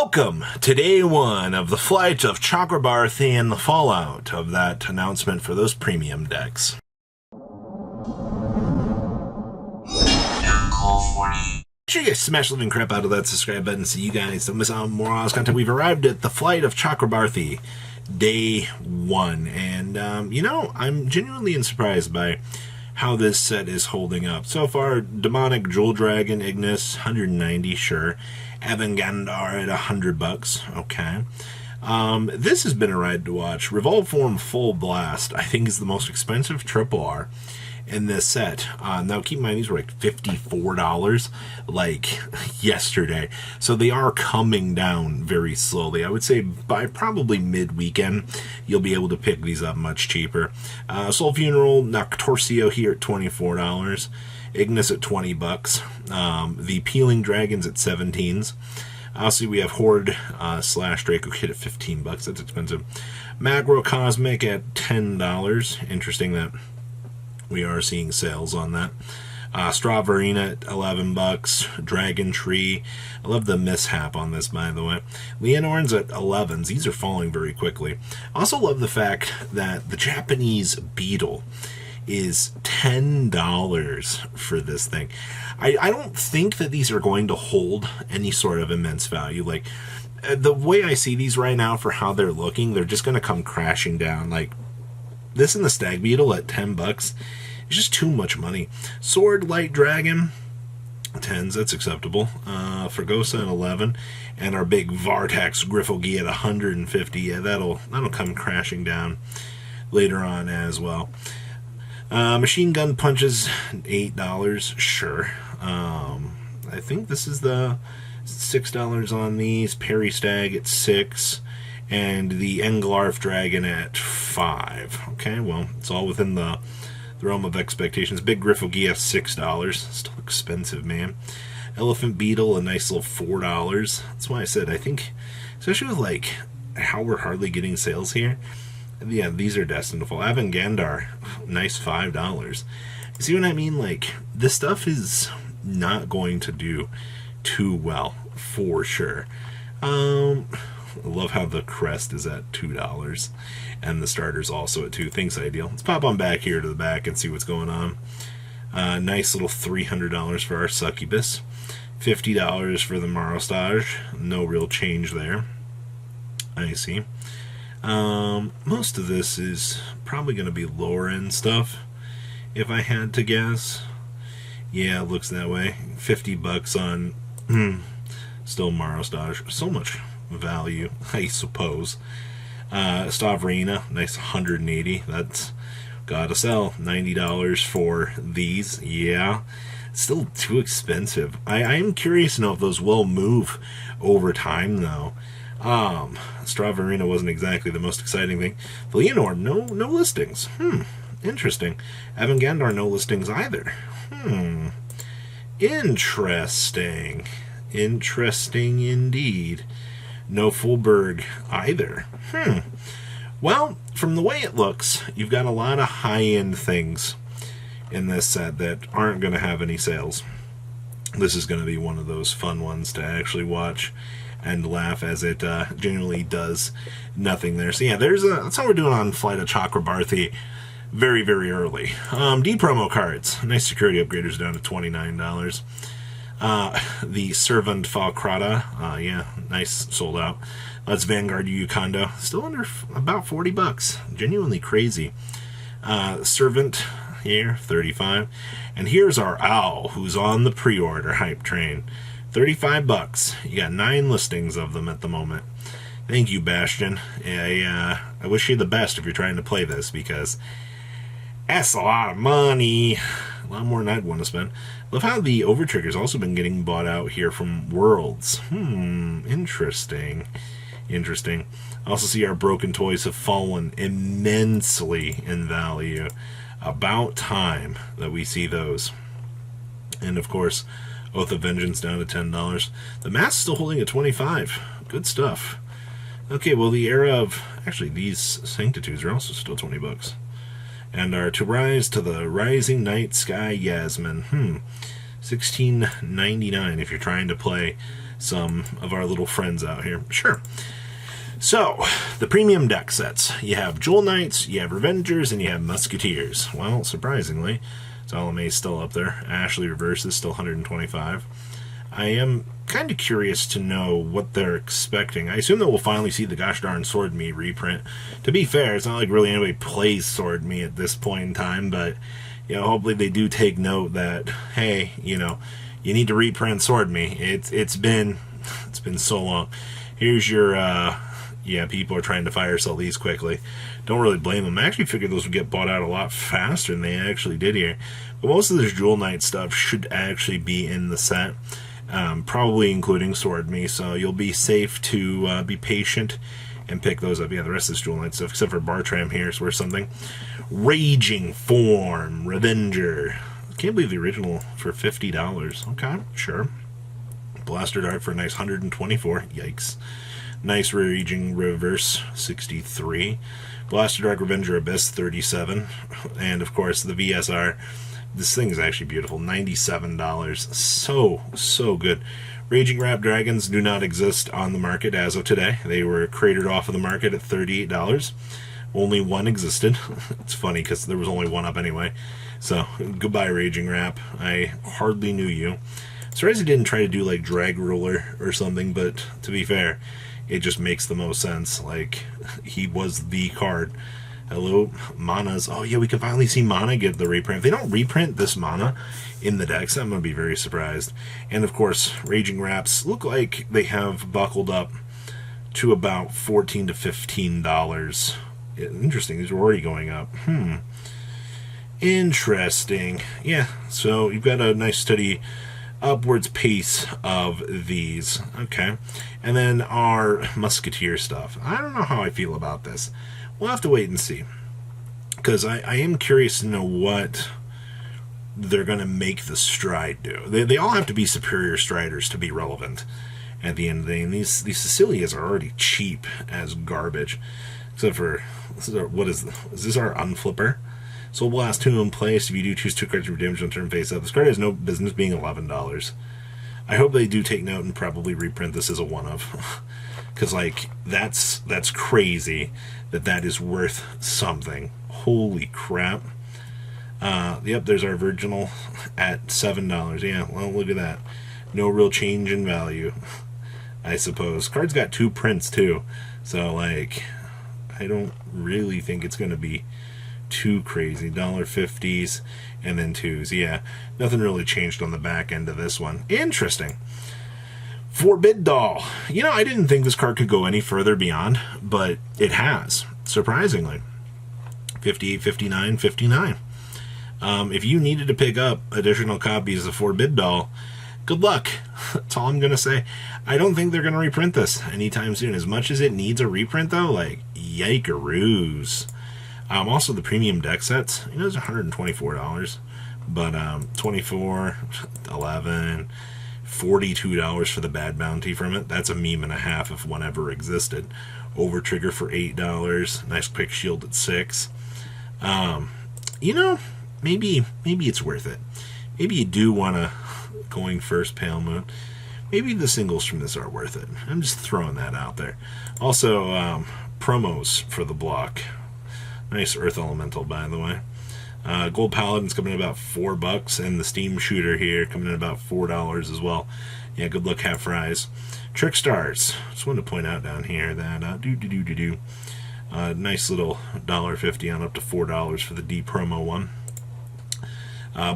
Welcome to day one of the flight of Chakrabarthy and the fallout of that announcement for those premium decks. Make sure you guys smash the living crap out of that subscribe button so you guys don't miss out on more awesome content. We've arrived at the flight of Chakrabarthy, day one. And, I'm genuinely surprised by how this set is holding up. So far, Demonic Jewel Dragon Ignis, 190, sure. Avangandar at $100, okay. This has been a ride to watch. Revolve Form Full Blast, I think, is the most expensive triple R in this set. Now, keep in mind, these were like $54, like, yesterday. So they are coming down very slowly. I would say by probably mid-weekend, you'll be able to pick these up much cheaper. Soul Funeral Noctorcio here at $24. Ignis at $20. The Peeling Dragons at 17s. Obviously, we have Horde slash Draco Kid at $15. That's expensive. Macro Cosmic at $10. Interesting that we are seeing sales on that. Stravarina at $11. Dragon Tree. I love the mishap on this, by the way. Leonorns at 11s. These are falling very quickly. I also love the fact that the Japanese Beetle is $10 for this thing. I don't think that these are going to hold any sort of immense value. Like, the way I see these right now for how they're looking, they're just going to come crashing down. Like, this and the Stag Beetle at $10 is just too much money. Sword Light Dragon, 10s, that's acceptable. Fregosa at 11, and our big Vartax Griffalgi at 150. Yeah, that'll come crashing down later on as well. Machine Gun Punches, $8, sure. I think this is the $6 on these. Perry Stag at $6, and the Englarf Dragon at $5. Okay, well, it's all within the realm of expectations. Big Griffalgi at $6, still expensive, man. Elephant Beetle, a nice little $4. That's why I said, I think, especially with like how we're hardly getting sales here, yeah, these are destined to fall. Avangandar, nice $5. You see what I mean? Like, this stuff is not going to do too well, for sure. I love how the crest is at $2, and the starter's also at $2. Things ideal. Let's pop on back here to the back and see what's going on. Nice little $300 for our Succubus. $50 for the Marostage. No real change there. I see. Most of this is probably going to be lower end stuff, if I had to guess. Yeah, it looks that way. $50 on still Marostage. So much value, I suppose. Stavrina, nice 180. That's gotta sell. $90 for these. Yeah, still too expensive. I am curious to know if those will move over time, though. Stravarina wasn't exactly the most exciting thing. The Leonor, no listings. Interesting. Avangandar, no listings either. Interesting. Interesting indeed. No Fulberg either. Well, from the way it looks, you've got a lot of high-end things in this set that aren't going to have any sales. This is going to be one of those fun ones to actually watch and laugh as it genuinely does nothing there. So yeah, that's how we're doing on Flight of Chakrabarthy very, very early. D promo cards. Nice security upgraders down to $29. The Servant Falkrata, yeah, nice, sold out. Let's Vanguard Yukondo, still under about $40. Genuinely crazy. Servant here, $35. And here's our Owl, who's on the pre-order hype train. $35. You got 9 listings of them at the moment. Thank you, Bastion. I wish you the best if you're trying to play this, because that's a lot of money. A lot more than I'd want to spend. Love how the Overtrigger's also been getting bought out here from Worlds. Interesting. Interesting. Also see our Broken Toys have fallen immensely in value. About time that we see those. And of course, Oath of Vengeance down to $10. The Mask still holding at $25. Good stuff. Okay, well, the era of... Actually, these Sanctitudes are also still $20. And our To Rise to the Rising Night Sky Yasmin. $16.99 if you're trying to play some of our little friends out here. Sure. So, the premium deck sets. You have Jewel Knights, you have Revengers, and you have Musketeers. Well, surprisingly, Salome's still up there. Ashley Reverse is still 125. I am kind of curious to know what they're expecting. I assume that we'll finally see the gosh darn Sword Me reprint. To be fair, it's not like really anybody plays Sword Me at this point in time, but hopefully they do take note that, hey, you need to reprint Sword Me. It's been so long. Here's your people are trying to fire sell these quickly. Don't really blame them. I actually figured those would get bought out a lot faster than they actually did here. But most of this Jewel Knight stuff should actually be in the set, probably including Sword Me, so you'll be safe to be patient and pick those up. Yeah, the rest of this Jewel Knight stuff, except for Bartram here, is worth something. Raging Form, Revenger. I can't believe the original for $50. Okay, sure. Blaster Dart for a nice 124. Yikes. Nice Raging Reverse, 63. Blaster Dark Revenger Abyss, 37. And, of course, the VSR. This thing is actually beautiful. $97. So good. Raging Rap Dragons do not exist on the market as of today. They were cratered off of the market at $38. Only one existed. It's funny because there was only one up anyway. So, goodbye, Raging Rap. I hardly knew you. Surprised he didn't try to do, like, Drag Ruler or something, but to be fair, it just makes the most sense. Like, he was the card. Hello, Mana's. Oh, yeah, we can finally see Mana get the reprint. If they don't reprint this Mana in the decks, I'm going to be very surprised. And, of course, Raging Raps look like they have buckled up to about $14 to $15. Interesting. These are already going up. Interesting. Yeah, so you've got a nice steady upwards pace of these. Okay. And then our Musketeer stuff. I don't know how I feel about this. We'll have to wait and see. Because I am curious to know what they're going to make the Stride do. They all have to be superior Striders to be relevant at the end of the day. And these Cecilias are already cheap as garbage. Except for, what is this our Unflipper? Soul Blast 2 in place. If you do choose 2 cards for damage on turn face up, this card has no business being $11. I hope they do take note and probably reprint this as a one-of. Because, like, that's crazy that is worth something. Holy crap. Yep, there's our Virginal at $7. Yeah, well, look at that. No real change in value, I suppose. Card's got 2 prints, too. So, like, I don't really think it's going to be too crazy. $50s and then 2s. Yeah, nothing really changed on the back end of this one. Interesting. Forbid Doll. I didn't think this card could go any further beyond, but it has, surprisingly. 58, 59, 59. If you needed to pick up additional copies of Forbid Doll, good luck. That's all I'm going to say. I don't think they're going to reprint this anytime soon. As much as it needs a reprint, though, like, yikeroos. Also, the premium deck sets, it's $124, but $24, $11, $42 for the Bad Bounty from it. That's a meme and a half if one ever existed. Over Trigger for $8. Nice Quick Shield at $6. Maybe it's worth it. Maybe you do want to going first, Pale Moon. Maybe the singles from this are worth it. I'm just throwing that out there. Also, promos for the block. Nice Earth Elemental, by the way. Gold Paladin's coming in about $4, and the Steam Shooter here coming in about $4 as well. Yeah, good luck, Half Fries. Trick Stars. Just wanted to point out down here that nice little $1.50 on up to $4 for the D promo one.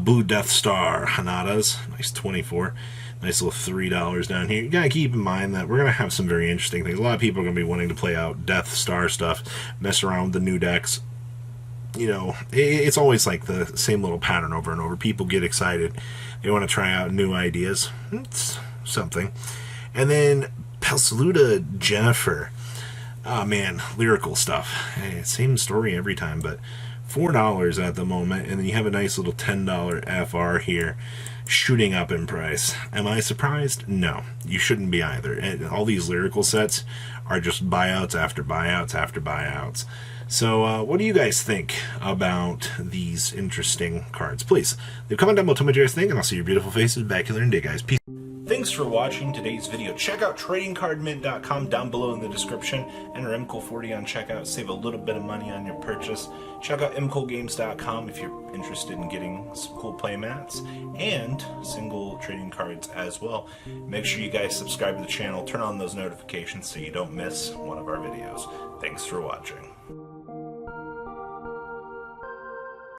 Blue Death Star Hanadas, nice 24. Nice little $3 down here. You gotta keep in mind that we're gonna have some very interesting things. A lot of people are gonna be wanting to play out Death Star stuff, mess around with the new decks. It's always like the same little pattern over and over. People get excited. They want to try out new ideas. It's something. And then Pelsaluda Jennifer. Oh man, lyrical stuff. Hey, same story every time, but $4 at the moment, and then you have a nice little $10 FR here, shooting up in price. Am I surprised? No, you shouldn't be either. And all these lyrical sets are just buyouts after buyouts after buyouts. So what do you guys think about these interesting cards? Please leave a comment down below, tell me what you guys think, and I'll see your beautiful faces back here in a day, guys. Peace. Thanks for watching today's video. Check out tradingcardmint.com down below in the description. Enter MCool40 on checkout. Save a little bit of money on your purchase. Check out mcoolgames.com if you're interested in getting some cool play mats and single trading cards as well. Make sure you guys subscribe to the channel. Turn on those notifications so you don't miss one of our videos. Thanks for watching.